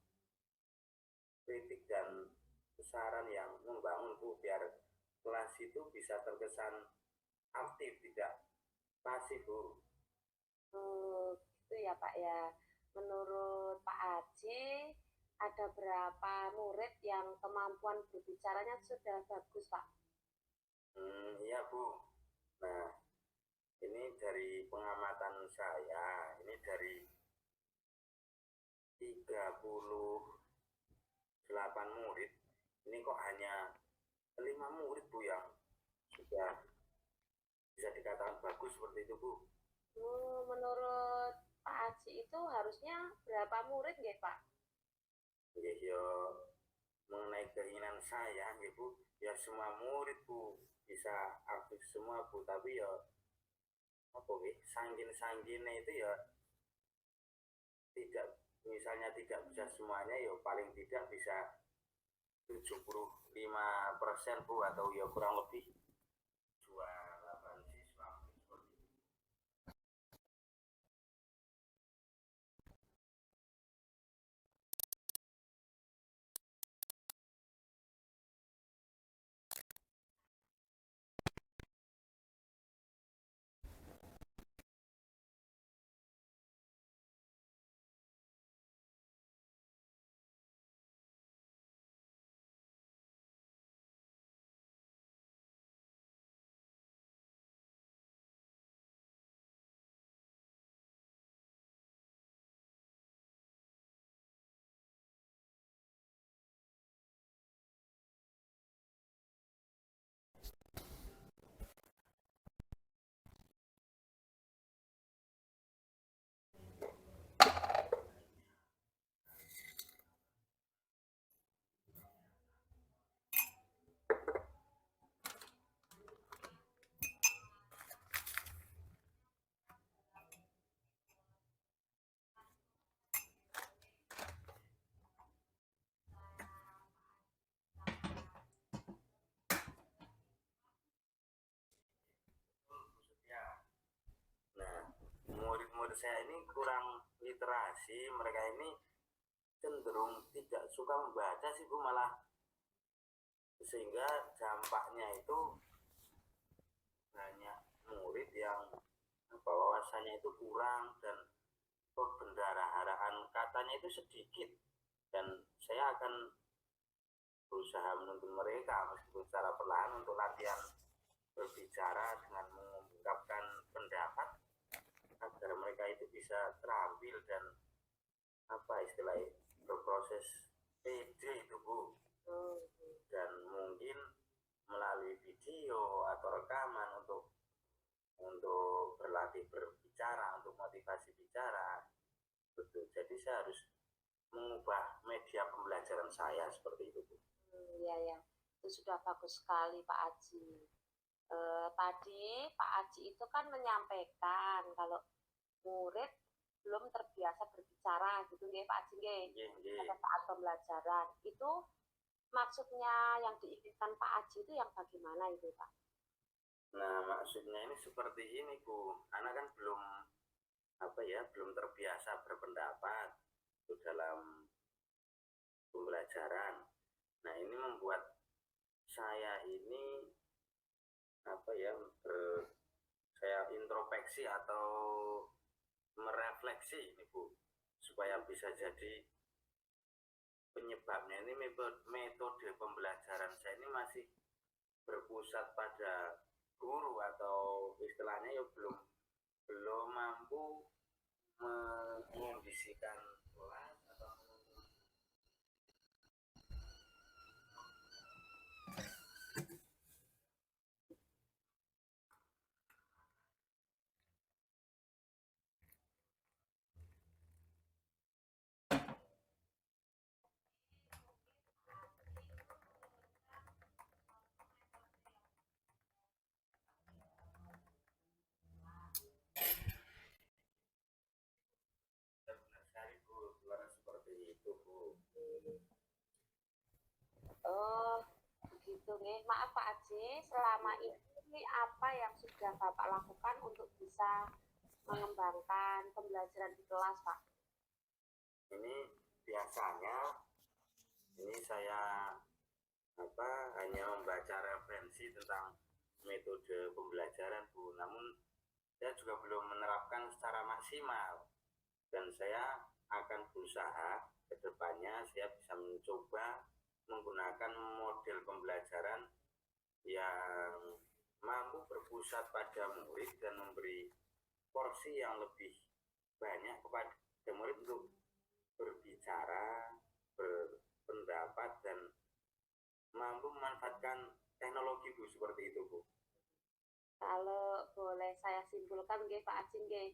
kritik dan saran yang membangun Bu, biar kelas itu bisa terkesan aktif, tidak pasif Bu. Gitu ya Pak ya. Menurut Pak Aji, ada berapa murid yang kemampuan berbicaranya sudah bagus Pak? Iya Bu. Nah, ini dari pengamatan saya, ini dari 38 murid, ini kok hanya 5 murid Bu yang sudah bisa dikatakan bagus seperti itu Bu. Menurut Pak Aji itu harusnya berapa murid nggih Pak? Ya, mengenai keinginan saya ya Bu, ya semua murid Bu bisa aktif semua Bu, tapi ya sanggin-sangginnya itu ya tidak bisa semuanya, ya paling tidak bisa 75% Bu, atau ya kurang lebih 28 siswa seperti itu. senior saya ini kurang literasi, mereka ini cenderung tidak suka membaca sih Bu, malah sehingga dampaknya itu banyak murid yang wawasannya itu kurang dan pembendaharaan katanya itu sedikit, dan saya akan berusaha menuntun mereka meskipun secara perlahan untuk latihan berbicara dengan mengungkapkan pendapat agar mereka itu bisa terampil dan apa istilahnya berproses PD itu Bu, dan mungkin melalui video atau rekaman untuk berlatih berbicara, untuk motivasi bicara. Betul. Jadi saya harus mengubah media pembelajaran saya seperti itu Bu. Iya ya, itu sudah bagus sekali Pak Aji. Tadi Pak Aji itu kan menyampaikan kalau murid belum terbiasa berbicara gitu nggih Pak Aji nggih. Pada saat pembelajaran itu maksudnya yang diinginkan Pak Aji itu yang bagaimana itu Pak? Nah, maksudnya ini seperti ini Bu, anak kan belum belum terbiasa berpendapat itu dalam pembelajaran. Nah, ini membuat saya ini saya introspeksi atau merefleksi ini Bu, supaya bisa jadi penyebabnya ini metode pembelajaran saya ini masih berpusat pada guru, atau istilahnya ya belum mampu mengondisikan kelas atau Begitu nih. Maaf Pak Aji, selama ini apa yang sudah Bapak lakukan untuk bisa mengembangkan pembelajaran di kelas Pak? Ini biasanya ini saya hanya membaca referensi tentang metode pembelajaran Bu, namun saya juga belum menerapkan secara maksimal, dan saya akan berusaha ke depannya saya bisa mencoba menggunakan model pembelajaran yang mampu berpusat pada murid dan memberi porsi yang lebih banyak kepada murid untuk berbicara, berpendapat, dan mampu memanfaatkan teknologi Bu, seperti itu Bu. Kalau boleh saya simpulkan nggih Pak Aji nggih.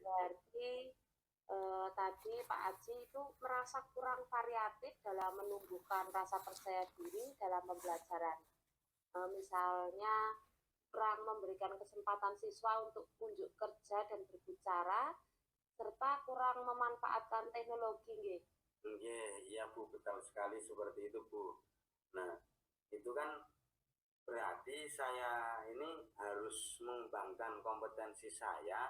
Berarti tadi Pak Aji itu merasa kurang variatif dalam menumbuhkan rasa percaya diri dalam pembelajaran. Misalnya kurang memberikan kesempatan siswa untuk unjuk kerja dan berbicara, serta kurang memanfaatkan teknologi nggih. Iya Bu, betul sekali seperti itu Bu. Nah, itu kan berarti saya ini harus mengembangkan kompetensi saya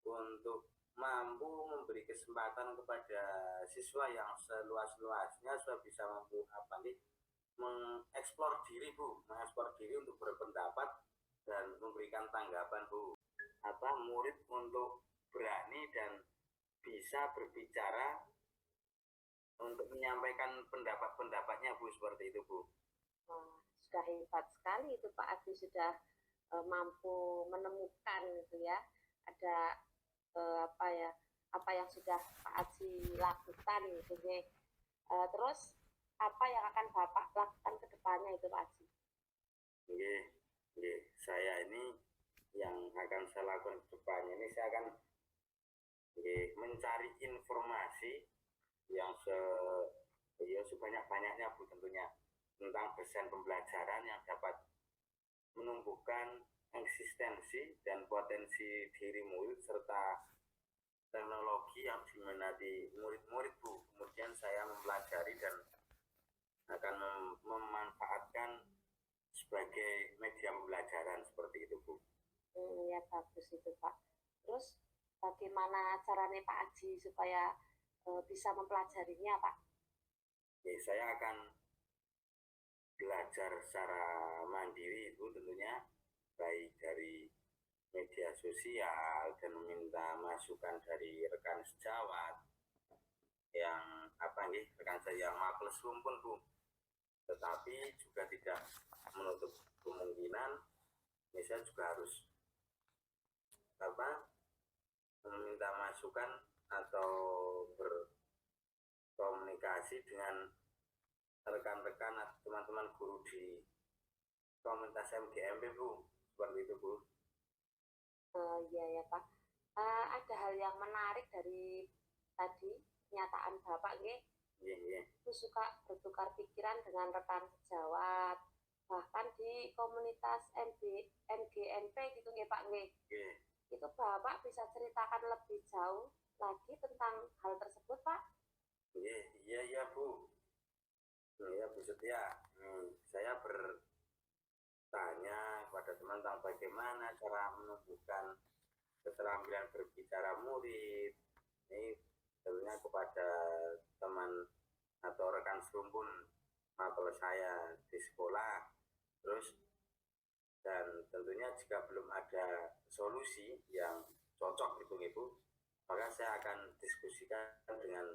untuk mampu memberi kesempatan kepada siswa yang seluas-luasnya supaya bisa mampu mengeksplor diri Bu, mengeksplor diri untuk berpendapat dan memberikan tanggapan Bu. Murid untuk berani dan bisa berbicara untuk menyampaikan pendapat-pendapatnya Bu, seperti itu Bu. Sudah hebat sekali itu Pak Aji, sudah mampu menemukan gitu ya, ada apa yang sudah Pak Aji lakukan gitu nih. Terus apa yang akan Bapak lakukan ke depannya itu Pak Aji? Saya ini yang akan saya lakukan ke depannya ini, saya akan mencari informasi yang sebanyak-banyaknya Bu, tentunya tentang desain pembelajaran yang dapat menumbuhkan eksistensi dan potensi diri murid serta teknologi yang diminati murid-murid Bu. Kemudian saya mempelajari dan akan memanfaatkan sebagai media pembelajaran, seperti itu Bu. Ya bagus itu Pak. Terus bagaimana caranya Pak Aji supaya bisa mempelajarinya, Pak? Ya, saya akan belajar secara mandiri itu tentunya baik dari media sosial dan meminta masukan dari rekan sejawat yang rekan saya yang maples rumpun Bu, tetapi juga tidak menutup kemungkinan saya juga harus meminta masukan atau berkomunikasi dengan rekan-rekan atau teman-teman guru di komunitas MGMP Bu, seperti itu Bu. Iya ya Pak. Ada hal yang menarik dari tadi pernyataan Bapak nggih. Iya. Itu suka bertukar pikiran dengan rekan sejawat, bahkan di komunitas MGMP gitu nggih Pak nggih. Iya. Itu Bapak bisa ceritakan lebih jauh lagi tentang hal tersebut Pak? Iya Bu. Ya Bu Setia, saya bertanya kepada teman tentang bagaimana cara menumbuhkan keterampilan berbicara murid. Ini tentunya kepada teman atau rekan serumpun mapel saya di sekolah. Terus dan tentunya jika belum ada solusi yang cocok itu, maka saya akan diskusikan dengan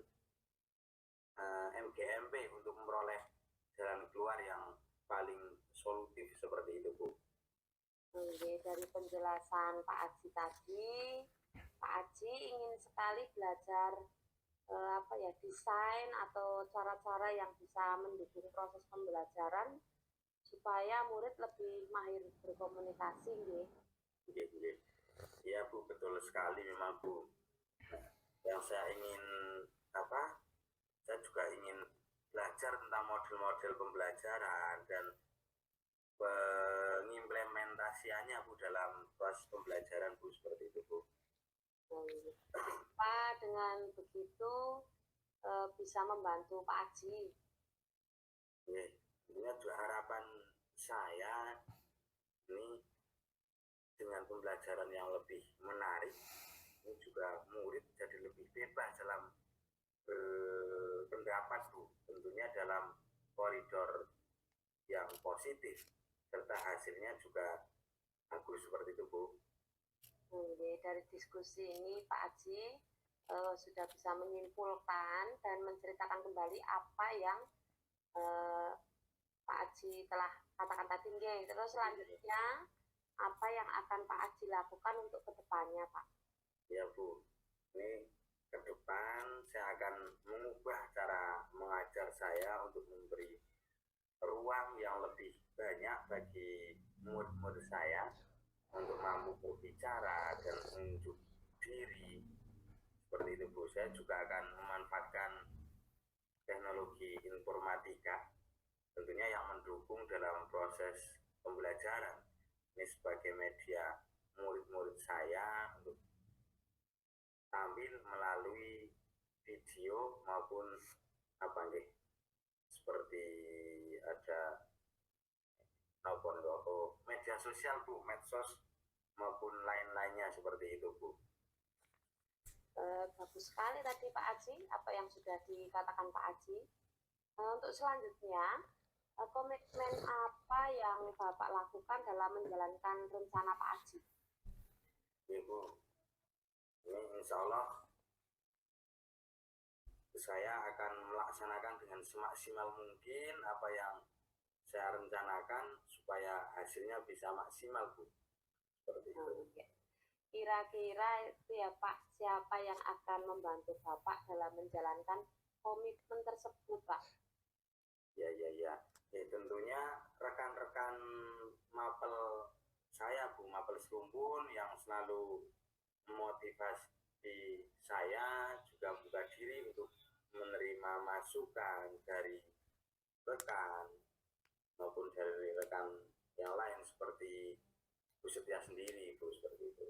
MGMP untuk memperoleh jalan keluar yang paling solutif seperti itu Bu. Oke, dari penjelasan Pak Aji tadi, Pak Aji ingin sekali belajar desain atau cara-cara yang bisa mendukung proses pembelajaran supaya murid lebih mahir berkomunikasi nggih. Iya Bu, betul sekali memang Bu. Yang saya ingin saya juga ingin belajar tentang model-model pembelajaran dan pengimplementasiannya Bu dalam proses pembelajaran Bu, seperti itu Bu. Pak dengan begitu bisa membantu Pak Aji. Ini juga harapan saya ini dengan pembelajaran yang lebih menarik, ini juga murid jadi lebih bebas dalam berpendapat Bu, tentunya dalam koridor yang positif serta hasilnya juga bagus seperti itu Bu. Dari diskusi ini Pak Aji sudah bisa menyimpulkan dan menceritakan kembali apa yang Pak Aji telah katakan tadi nggih. Terus selanjutnya apa yang akan Pak Aji lakukan untuk kedepannya Pak? Ya Bu, ini ke depan saya akan mengubah cara mengajar saya untuk memberi ruang yang lebih banyak bagi murid-murid saya untuk mampu berbicara dan menunjuk diri seperti itu Bu. Saya juga akan memanfaatkan teknologi informatika tentunya yang mendukung dalam proses pembelajaran ini sebagai media murid-murid saya untuk tampil melalui video maupun seperti ada media sosial Bu, medsos maupun lain-lainnya seperti itu Bu. Bagus sekali tadi Pak Aji apa yang sudah dikatakan Pak Aji. Untuk selanjutnya komitmen apa yang Bapak lakukan dalam menjalankan rencana Pak Aji? Ibu, ini insya Allah saya akan melaksanakan dengan semaksimal mungkin apa yang saya rencanakan supaya hasilnya bisa maksimal Bu. Seperti itu. Kira-kira itu ya Pak, siapa yang akan membantu Bapak dalam menjalankan komitmen tersebut Pak? Ya, tentunya rekan-rekan mapel saya Bu, mapel serumpun yang selalu memotivasi saya juga buka diri untuk menerima masukan dari rekan maupun dari rekan yang lain seperti Bu Setia sendiri Bu, seperti itu.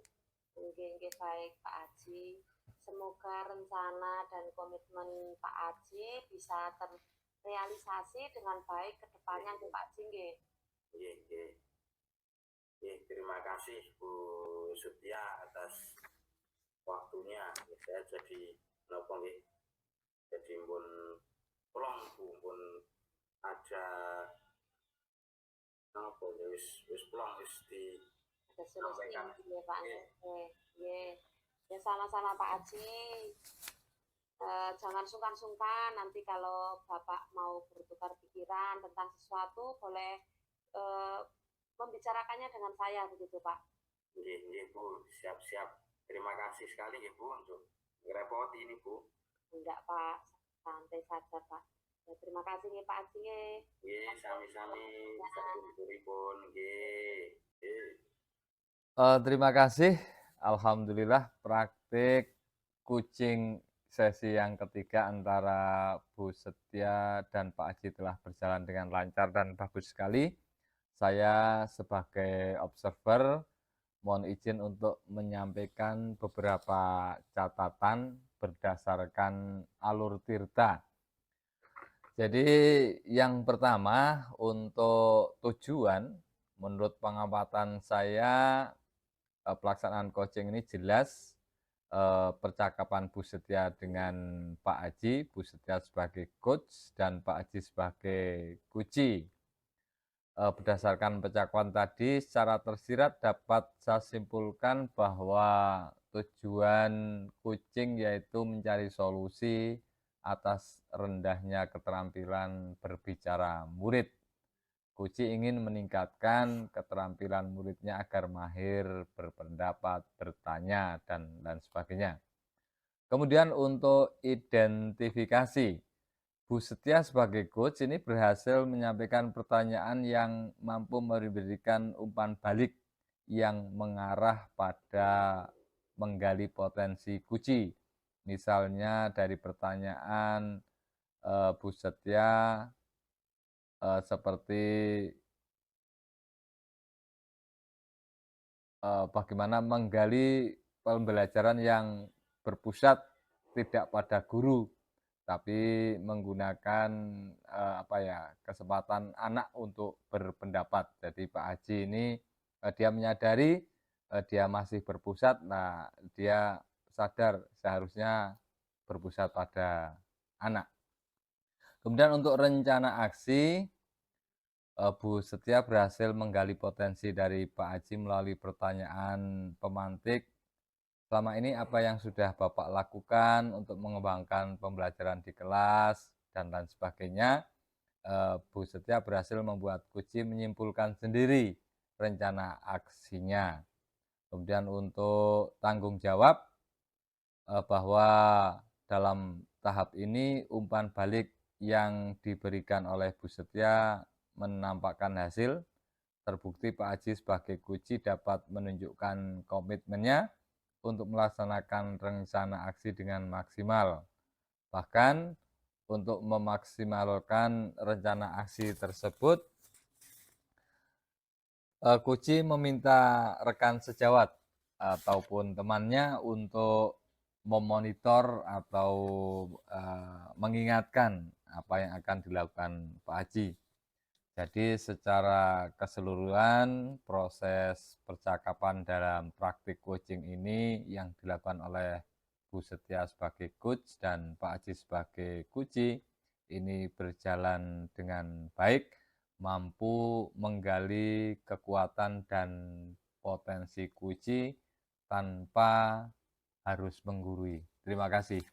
Oke, baik Pak Aji. Semoga rencana dan komitmen Pak Aji bisa terrealisasi dengan baik ke depannya Pak Aji nggih. Terima kasih Bu Setia atas waktunya. Saya jadi nopo nggih, jadi pun pulang Bu, pun ada nopo wis pulang wis Ada solusi disampaikan. ya Pak. Nggih. Ya sama-sama Pak Aji. Jangan sungkan-sungkan nanti kalau Bapak mau bertukar pikiran tentang sesuatu boleh membicarakannya dengan saya begitu Pak. Nggih Bu, siap-siap. Terima kasih sekali nggih Bu untuk ngerepoti ini Bu. Enggak Pak, santai saja Pak. Ya, terima kasih nih Pak Aji. Nggih, sami-sami saturipun nggih. Terima kasih. Alhamdulillah praktik kucing sesi yang ketiga antara Bu Setia dan Pak Aji telah berjalan dengan lancar dan bagus sekali. Saya sebagai observer mohon izin untuk menyampaikan beberapa catatan berdasarkan alur tirta. Jadi yang pertama untuk tujuan, menurut pengamatan saya pelaksanaan coaching ini jelas percakapan Bu Setia dengan Pak Aji, Bu Setia sebagai coach dan Pak Aji sebagai kuci. Berdasarkan percakapan tadi, secara tersirat dapat saya simpulkan bahwa tujuan kucing yaitu mencari solusi atas rendahnya keterampilan berbicara murid. Kuci ingin meningkatkan keterampilan muridnya agar mahir berpendapat, bertanya, dan sebagainya. Kemudian untuk identifikasi, Bu Setia sebagai coach ini berhasil menyampaikan pertanyaan yang mampu memberikan umpan balik yang mengarah pada menggali potensi kuci. Misalnya dari pertanyaan Bu Setia seperti bagaimana menggali pembelajaran yang berpusat tidak pada guru, tapi menggunakan kesempatan anak untuk berpendapat. Jadi Pak Haji ini dia menyadari dia masih berpusat, nah dia sadar seharusnya berpusat pada anak. Kemudian untuk rencana aksi, Bu Setia berhasil menggali potensi dari Pak Haji melalui pertanyaan pemantik. Selama ini apa yang sudah Bapak lakukan untuk mengembangkan pembelajaran di kelas dan lain sebagainya. Bu Setia berhasil membuat Kuci menyimpulkan sendiri rencana aksinya. Kemudian untuk tanggung jawab bahwa dalam tahap ini umpan balik yang diberikan oleh Bu Setia menampakkan hasil. Terbukti Pak Haji sebagai Kuci dapat menunjukkan komitmennya untuk melaksanakan rencana aksi dengan maksimal. Bahkan untuk memaksimalkan rencana aksi tersebut, Kuci meminta rekan sejawat ataupun temannya untuk memonitor atau mengingatkan apa yang akan dilakukan Pak Haji. Jadi secara keseluruhan proses percakapan dalam praktik coaching ini yang dilakukan oleh Bu Setia sebagai coach dan Pak Haji sebagai kuci ini berjalan dengan baik, mampu menggali kekuatan dan potensi kuci tanpa harus menggurui. Terima kasih.